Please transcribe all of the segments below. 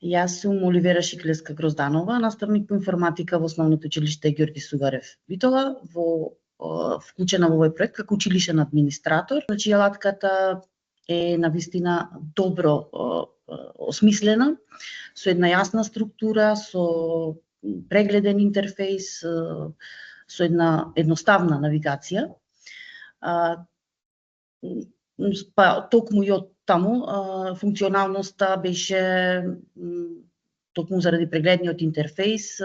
Јас сум Оливера Шиклеска-Грозданова, наставник по информатика во Основното училиште Ѓорги Сугарев Битола, вклучена во овој проект како училишен администратор. Значи, алатката е навистина добро осмислена, со една јасна структура, со прегледен интерфејс, со една едноставна навигација. Па токму и од таму функционалноста беше токму заради прегледниот интерфејс,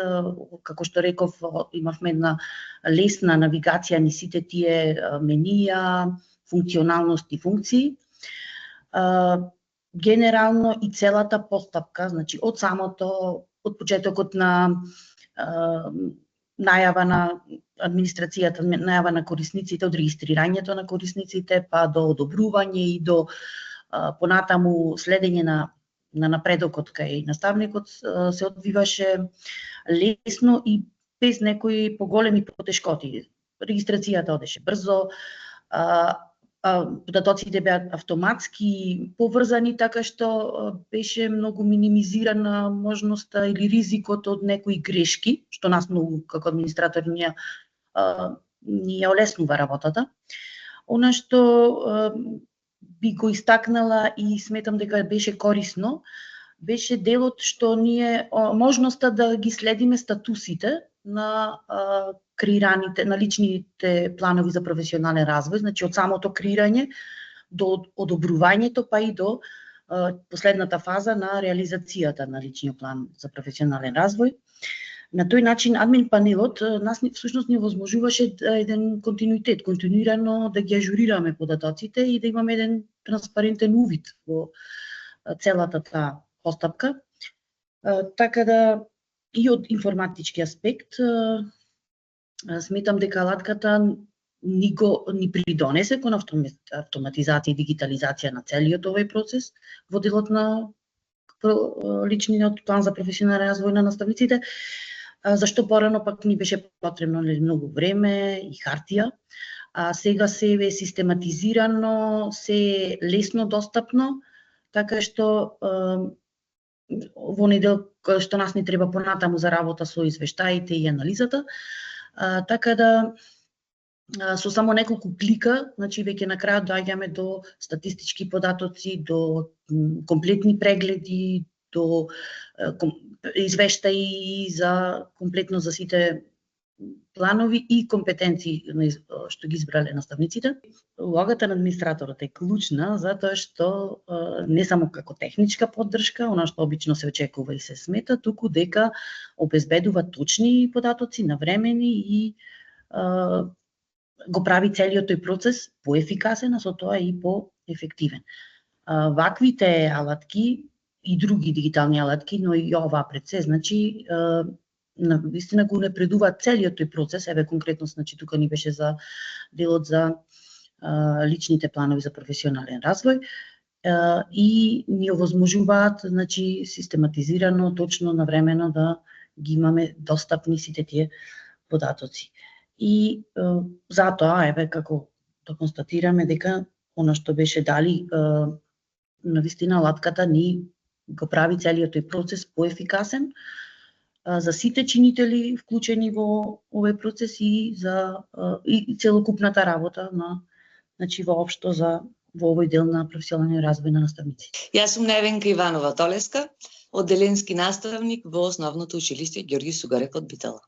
како што реков, имавме една лесна навигација ни сите тие менија, функционалност и функции. Генерално и целата постапка, значи од почетокот на најава на администрацијата, најава на корисниците, од регистрирањето на корисниците, па до одобрување и до понатаму следење на напредокот кај наставникот се одвиваше лесно и без некои поголеми потешкоти. Регистрацијата одеше брзо, податоците беа автоматски поврзани, така што беше многу минимизирана можноста или ризикот од некои грешки, што нас многу како администратор ни ја олеснува работата. Она што би го истакнала и сметам дека беше корисно, беше делот што ние можноста да ги следиме статусите на креираните, на личните планови за професионален развој, значи од самото креирање до одобрувањето, па и до последната фаза на реализацијата на личниот план за професионален развој. На тој начин админ панелот нас всушност ни возможуваше еден континуитет, континуирано да ги ажурираме податоците и да имаме еден транспарентен увид во целата таа постапка. Така да и од информатички аспект сметам дека алатката ни придонесе кон автоматизација и дигитализација на целиот овој процес во делот на личниот план за професионален развој на наставниците, зашто порано пак ни беше потребно многу време и хартија, а сега се е систематизирано, се е лесно достапно, така што во недел што нас ни треба понатаму за работа со извештаите и анализата, така да со само неколку клика, значи веќе на крајот доаѓаме до статистички податоци, до комплетни прегледи, до извештаи комплетно за сите планови и компетенции што ги избрале наставниците. Улогата на администраторот е клучна затоа што не само како техничка поддршка, она што обично се очекува и се смета, туку дека обезбедува точни податоци, навремени и го прави целиот тој процес поефикасен, а со тоа и поефективен. Ваквите алатки и други дигитални алатки, но и оваа пред се, значи навистина го напредуваат целиот тој процес, еве конкретно, значи тука ни беше за делот за личните планови за професионален развој и ни овозможуваат, значи систематизирано, точно, навремено да ги имаме достапни сите тие податоци. И затоа, еве, како да констатираме дека она што беше дали, навистина алатката ни го прави целиот тој процес поефикасен за сите чинители вклучени во овој процес и за и целокупната работа на, значи воопшто во овој дел на професионалниот развој на наставници. Јас сум Невенка Иванова Толеска, одделенски наставник во Основното училиште Ѓорги Сугарев од Битола.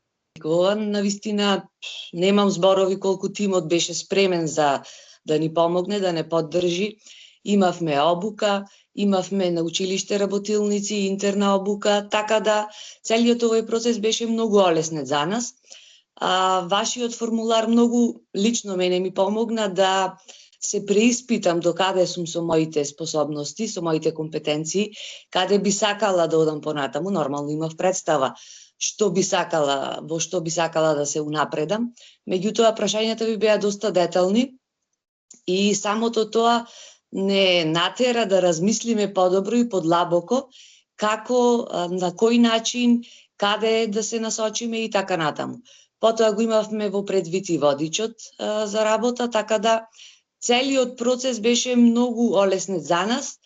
Ова навистина немам зборови колку тимот беше спремен за да ни помогне, да не поддржи. Имавме обука, имавме на училиште работилници, интерна обука, така да целиот овој процес беше многу олеснет за нас. Вашиот формулар многу лично мене ми помогна да се преиспитам до каде сум со моите способности, со моите компетенции, каде би сакала да одам понатаму. Нормално имав представа во што би сакала да се унапредам. Меѓутоа, прашањата ви беа доста детални и самото тоа не натера да размислиме подобро и подлабоко како, на кој начин, каде да се насочиме и така натаму. Потоа го имавме во предвид и водичот за работа, така да целиот процес беше многу олеснет за нас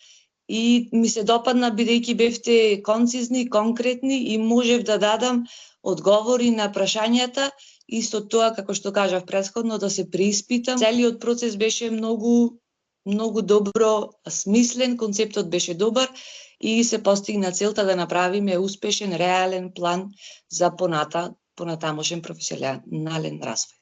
и ми се допадна бидејќи бевте концизни, конкретни и можев да дадам одговори на прашањата. Исто тоа, како што кажав претходно, да се преиспитам. Целиот процес беше многу добро смислен, концептот беше добар и се постигна целта да направиме успешен, реален план за понатамошен професионален развој.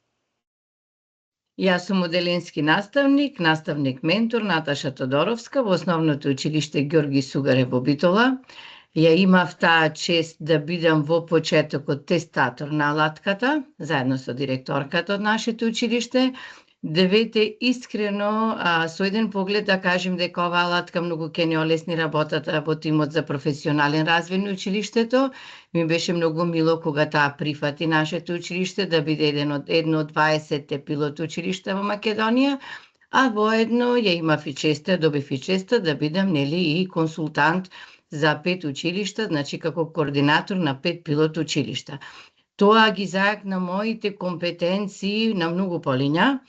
Јас сум оделенски наставник ментор Наташа Тодоровска во Основното училиште Ѓорги Сугарев во Битола. Ја имав таа чест да бидам во почетокот тестатор на алатката, заедно со директорката од нашето училиште. Двете искрено, со еден поглед да кажем дека оваа алатка многу ќе ни олесни работата во тимот за професионален развој на училиштето. Ми беше многу мило кога таа прифати нашето училиште да биде едно од 20 пилот училишта во Македонија, а воедно ја имав и честа, добив и честа да бидам и консултант за 5 училишта, значи како координатор на 5 пилот училишта. Тоа ги зајакна моите компетенции на многу полиња,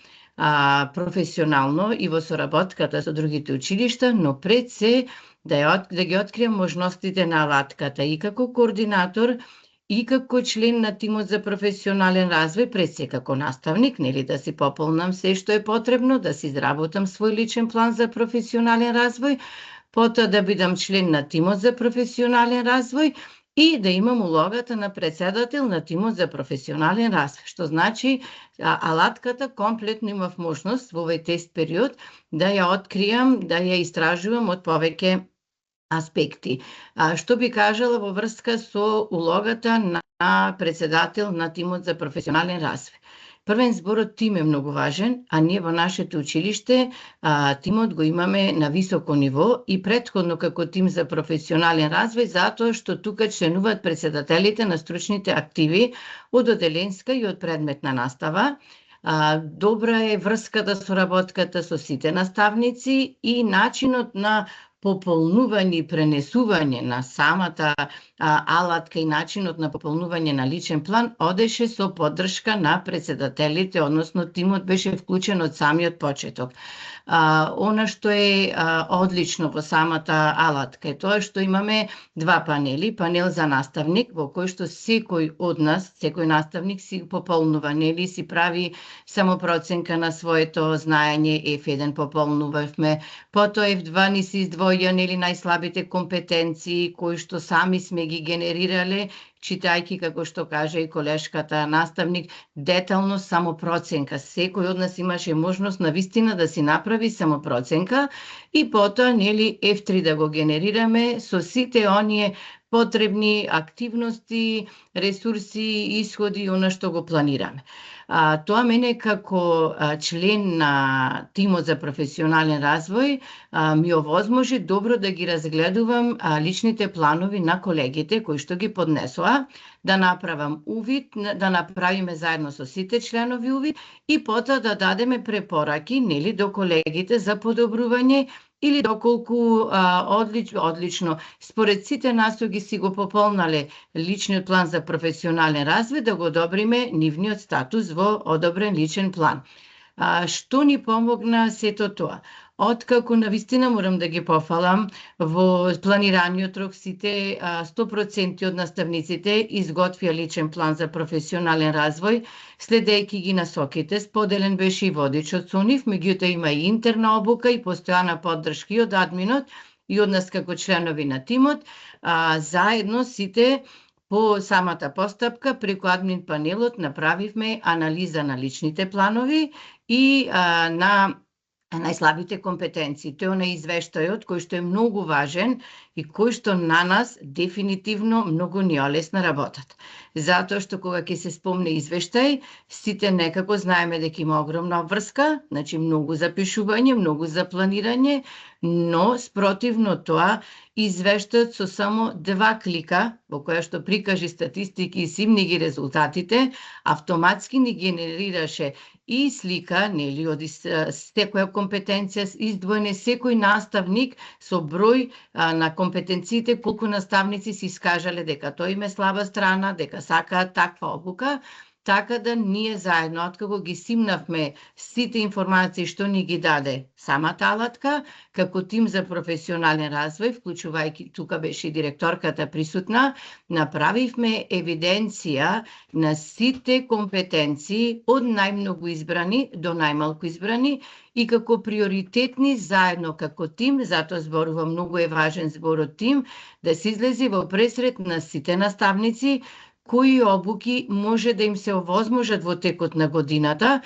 професионално и во соработката со другите училишта, но пред се да ги открием можностите на алатката и како координатор и како член на тимот за професионален развој, пред се како наставник, да си пополнам се што е потребно, да си изработам свој личен план за професионален развој, потоа да бидам член на тимот за професионален развој и да имам улогата на председател на тимот за професионален развој, што значи алатката комплетно имав можност во овој тест период да ја откријам, да ја истражувам од повеќе аспекти. Што би кажала во врска со улогата на председател на тимот за професионален развој? Првен зборот тим е многу важен, а ние во нашето училиште тимот го имаме на високо ниво и претходно како тим за професионален развој, затоа што тука членуваат председателите на стручните активи од оделенска и од предметна настава. Добра е врската, соработката со сите наставници и начинот на пополнување и пренесување на самата алатка и начинот на пополнување на личен план одеше со поддршка на председателите, односно тимот беше вклучен од самиот почеток. Она што е одлично во самата алатка е тоа што имаме два панели, панел за наставник во кој што секој од нас, секој наставник си пополнува, си прави самопроценка на своето знаење, F1 пополнувавме, потоа F2 ни се издвоја најслабите компетенции кои што сами сме ги генерирале, читајќи, како што кажа и колешката наставник, детално самопроценка. Секој од нас имаше можност навистина да си направи самопроценка и потоа F3 да го генерираме со сите оние потребни активности, ресурси, исходи и она што го планираме. Тоа мене како член на тимот за професионален развој ми овозможи добро да ги разгледувам личните планови на колегите кои што ги поднесоа, да направам увид, да направиме заедно со сите членови увид и потоа да дадеме препораки до колегите за подобрување или доколку одлично, според сите насоки си го пополнале личниот план за професионален развој, да го одобриме нивниот статус во одобрен личен план. Што ни помогна сето тоа? Откако навистина морам да ги пофалам, во планираниот рок сите 100% од наставниците изготвија личен план за професионален развој, следејќи ги насоките, споделен беше и водичот со нив, меѓутоа има и интерна обука и постојана поддршка и од админот и од нас како членови на тимот, заедно сите по самата постапка преку админ панелот направивме анализа на личните планови и на најслабите компетенции. Тој е извештајот кој што е многу важен и кој што на нас дефинитивно многу ни олесна работата. Затоа што кога ќе се спомне извештај, сите некако знаеме дека има огромна врска, значи многу запишување, многу за планирање, но спротивно тоа, извештајот со само 2 клика, во која што прикажи статистики и симни ги резултатите, автоматски ни генерираше и слика, од секоја компетенција, издвоене секој наставник со број на компетенциите, колку наставници се искажале дека тој има слаба страна, дека сакаат таква обука, така да ние заедно, откако ги симнавме сите информации што ни ги даде самата алатка, како тим за професионален развој, вклучувајќи, тука беше и директорката присутна, направивме евиденција на сите компетенции од најмногу избрани до најмалку избрани и како приоритетни заедно како тим, затоа зборувам, многу е важен зборот тим, да се излезе во пресред на сите наставници кои обуки може да им се овозможат во текот на годината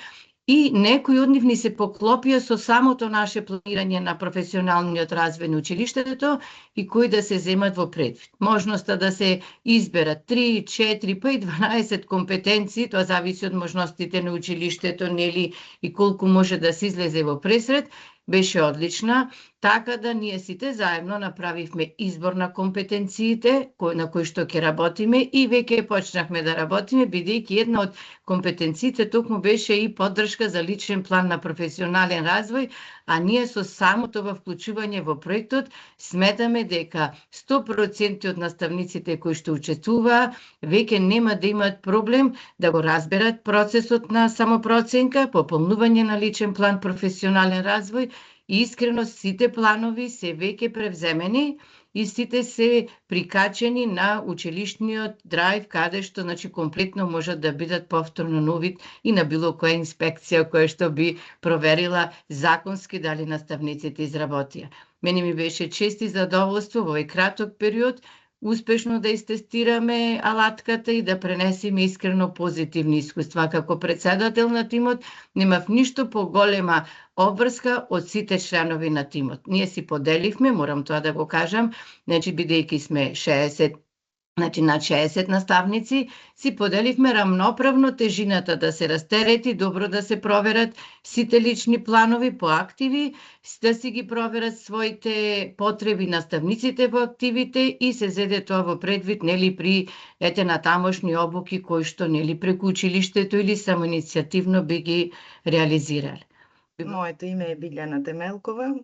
и некои од нив ни се поклопија со самото наше планирање на професионалниот развој на училиштето и кои да се земат во предвид. Можноста да се изберат 3, 4, па и 12 компетенции, тоа зависи од можностите на училиштето, нели, и колку може да се излезе во пресред, беше одлична, така да ние сите заедно направивме избор на компетенциите на кои што ќе работиме и веќе почнахме да работиме, бидејќи една од компетенциите токму беше и поддршка за личен план на професионален развој, а ние со самото вклучување во проектот сметаме дека 100% од наставниците кои што учествуваа веќе нема да имат проблем да го разберат процесот на самопроценка, пополнување на личен план професионален развој и искрено сите планови се веќе превземени и сите се прикачени на училишниот драйв, каде што значи комплетно можат да бидат повторно на увид и на било која инспекција која што би проверила законски дали наставниците изработија. Мене ми беше чест и задоволство во овој краток период успешно да истестираме алатката и да пренесеме искрено позитивни искуства. Како председател на тимот немав ништо поголема обврска од сите членови на тимот. Ние си поделивме, морам тоа да го кажам, значи бидејќи сме 60, значи над 60 наставници, си поделивме рамноправно тежината да се растерети, добро да се проверат сите лични планови по активи, да си ги проверат своите потреби наставниците во активите и се зеде тоа во предвид, нели, при на тамошни обуки кои што, нели, преку училиштето или самоиницијативно би ги реализирале. Моето име е Билјана Темелкова.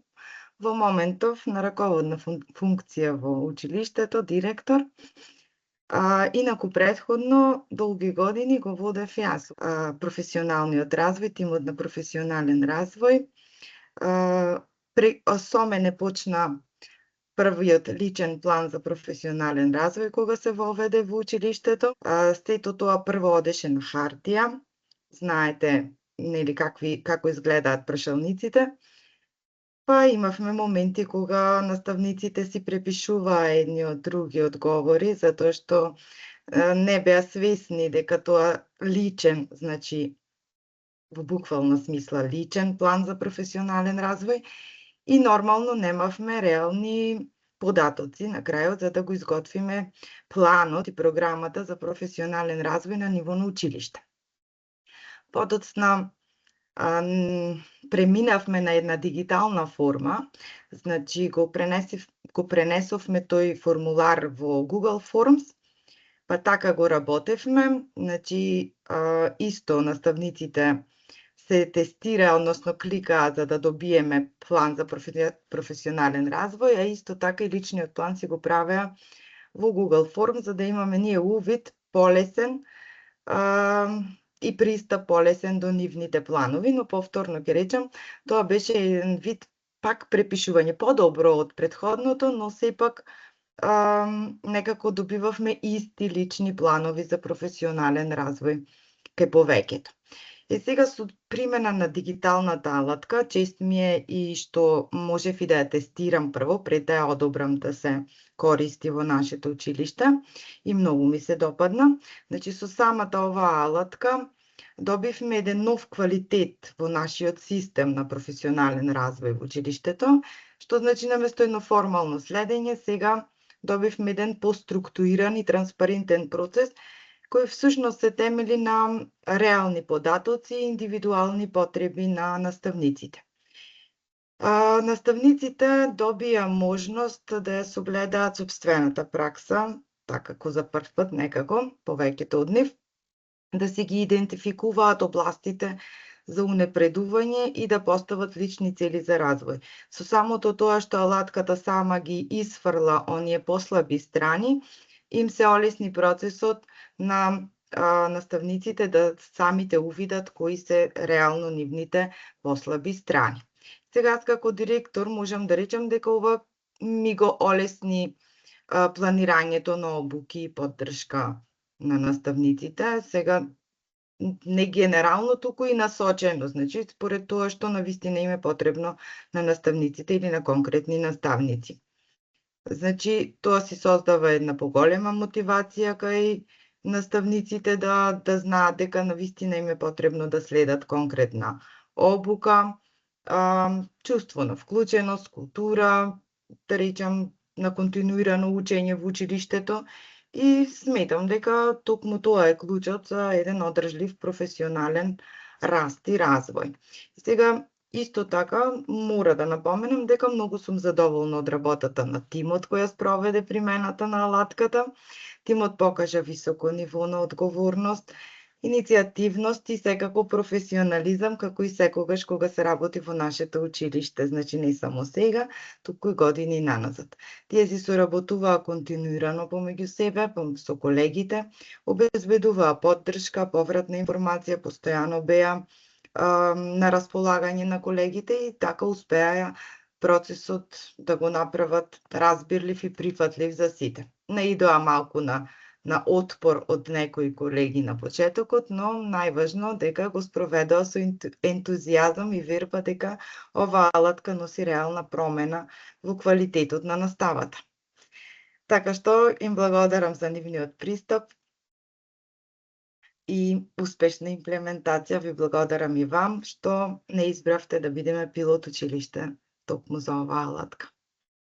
Во моментов на раководна функција во училиштето, директор. Инаку претходно долги години го водев јас професионалниот развој, тимот на професионален развој. Со мене почна првиот личен план за професионален развој кога се воведе во училиштето. Сето тоа прво одеше на хартија. Знаете, нели, како изгледаат прашалниците. Па имавме моменти кога наставниците си препишуваа едни од други одговори, затоа што не беа свесни дека тоа личен, значи во буквална смисла личен план за професионален развој и нормално немавме реални податоци на крајот за да го изготвиме планот и програмата за професионален развој на ниво на училиште. Подоцна преминавме на една дигитална форма, значи го пренесовме тој формулар во Google Forms, па така го работевме, значи исто наставниците се тестира, односно кликаа за да добиеме план за професионален развој, а исто така и личниот план си го правеа во Google Forms за да имаме ние увид полесен и пристап полесен до нивните планови, но повторно ќе речам, тоа беше еден вид пак препишување, подобро од претходното, но сепак некако добивавме исти лични планови за професионален развој кај повеќето. И сега со примена на дигиталната алатка, чест ми е и што можев и да ја тестирам прво, пред да ја одобрам да се користи во нашето училиште и многу ми се допадна. Значи со самата оваа алатка добивме еден нов квалитет во нашиот систем на професионален развој во училиштето, што значи наместо едно формално следење, сега добивме еден поструктуриран и транспарентен процес кој всушност се темели на реални податоци и индивидуални потреби на наставниците. Наставниците добија можност да ја согледаат сопствената пракса, така како за прв пат некако, повеќето од нив, да си ги идентификуваат областите за унапредување и да постават лични цели за развој. Со самото тоа што алатката сама ги изфрла оние послаби страни, им се олесни процесот на наставниците да самите увидат кои се реално нивните послаби страни. Сега, аз како директор можам да речам дека ова ми го олесни планирањето на обуки и поддршка на наставниците. Сега не генерално, туку и насочено, значи според тоа што навистина им е потребно на наставниците или на конкретни наставници. Значи, тоа си создава една поголема мотивација кај наставниците да знаат дека навистина им е потребно да следат конкретна обука, чувство на вклученост, култура, да речам, на континуирано учење во училиштето, и сметам дека токму тоа е клучот за еден одржлив професионален раст и развој. Сега, исто така, мора да напоменам дека многу сум задоволна од работата на тимот која спроведе примената на алатката. Тимот покажа високо ниво на одговорност, иницијативност и секако професионализам, како и секогаш кога се работи во нашето училиште, значи не само сега, туку и години наназад. Тие си соработуваа континуирано помеѓу себе, со колегите, обезбедуваа поддршка, повратна информација, постојано беа на располагање на колегите и така успеа процесот да го направат разбирлив и прифатлив за сите. Наидоа малку на отпор од некои колеги на почетокот, но најважно дека го спроведоа со ентузијазам и верба дека оваа алатка носи реална промена во квалитетот на наставата. Така што им благодарам за нивниот пристап и успешна имплементација. Ви благодарам и вам што не избравте да бидеме пилот училиште токму за оваа алатка.